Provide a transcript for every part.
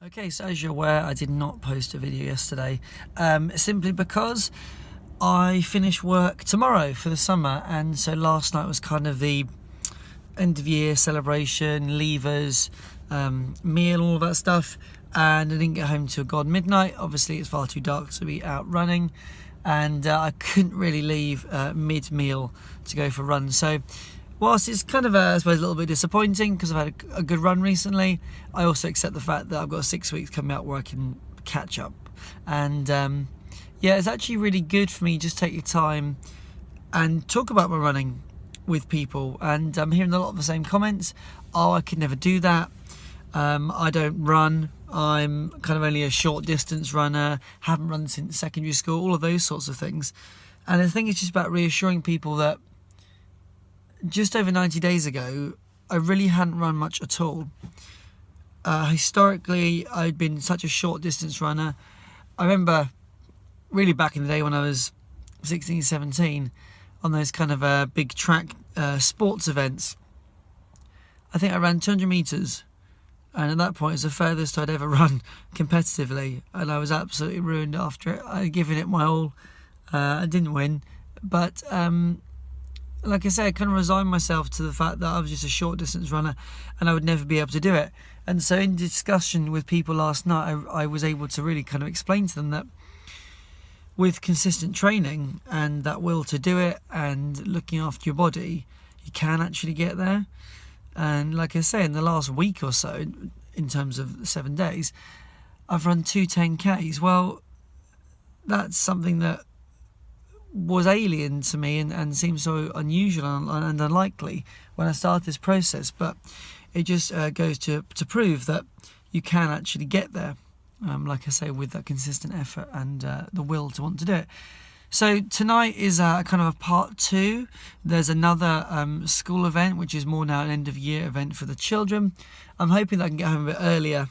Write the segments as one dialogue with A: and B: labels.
A: Okay, so as you're aware, I did not post a video yesterday, simply because I finish work tomorrow for the summer, and so last night was kind of the end of year celebration, leavers, meal, all of that stuff, and I didn't get home till God midnight. Obviously it's far too dark to be out running, and I couldn't really leave mid-meal to go for a run. So whilst it's kind of, I suppose, a little bit disappointing because I've had a good run recently, I also accept the fact that I've got 6 weeks coming up where I can catch up. And yeah, it's actually really good for me just take your time and talk about my running with people. And I'm hearing a lot of the same comments. Oh, I could never do that. I don't run. I'm kind of only a short distance runner. Haven't run since secondary school. All of those sorts of things. And I think it's just about reassuring people that just over 90 days ago, I really hadn't run much at all. Historically, I'd been such a short distance runner. I remember really back in the day when I was 16, 17, on those kind of big track sports events, I think I ran 200 metres. And at that point, it's the furthest I'd ever run competitively. And I was absolutely ruined after it. I'd given it my all. I didn't win. But like I say, I kind of resigned myself to the fact that I was just a short distance runner and I would never be able to do it. And so in discussion with people last night, I was able to really kind of explain to them that with consistent training and that will to do it and looking after your body, you can actually get there. And like I say, in the last week or so, in terms of 7 days, I've run 2 10Ks. Well, that's something that was alien to me and seemed so unusual and unlikely when I started this process, but it just goes to prove that you can actually get there, like I say, with that consistent effort and the will to want to do it. So tonight is kind of a part 2. There's another school event, which is more now an end of year event for the children. I'm hoping that I can get home a bit earlier.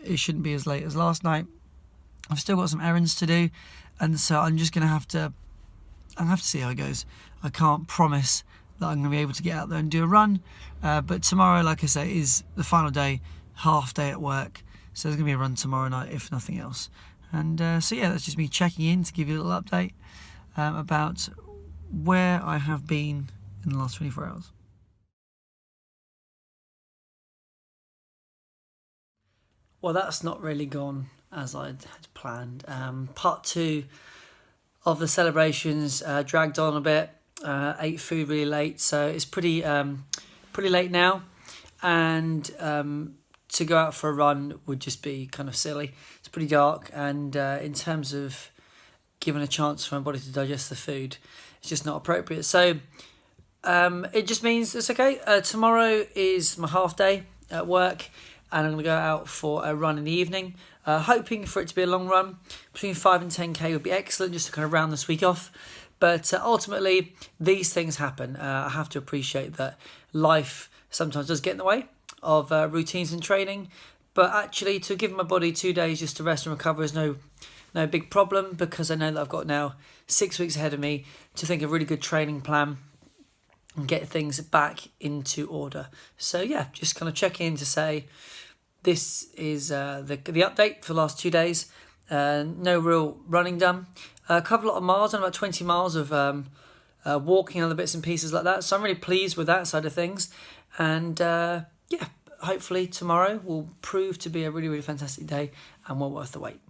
A: It shouldn't be as late as last night. I've still got some errands to do, and so I'm just going to have to see how it goes. I can't promise that I'm going to be able to get out there and do a run, but tomorrow, like I say, is the final day, half day at work, so there's going to be a run tomorrow night, if nothing else. And so yeah, that's just me checking in to give you a little update about where I have been in the last 24 hours. Well, that's not really gone as I'd had planned. Part 2 of the celebrations dragged on a bit. Ate food really late, so it's pretty late now, and to go out for a run would just be kind of silly. It's pretty dark, and in terms of giving a chance for my body to digest the food, it's just not appropriate. So it just means it's okay. Tomorrow is my half day at work, and I'm going to go out for a run in the evening, hoping for it to be a long run. Between 5 and 10k would be excellent, just to kind of round this week off. But ultimately, these things happen. I have to appreciate that life sometimes does get in the way of routines and training. But actually, to give my body 2 days just to rest and recover is no big problem, because I know that I've got now 6 weeks ahead of me to think of a really good training plan and get things back into order. So yeah, just kind of check in to say this is the update for the last 2 days. No real running done. A couple of miles, and about 20 miles of walking, other bits and pieces like that. So I'm really pleased with that side of things. And yeah, hopefully tomorrow will prove to be a really, really fantastic day and well worth the wait.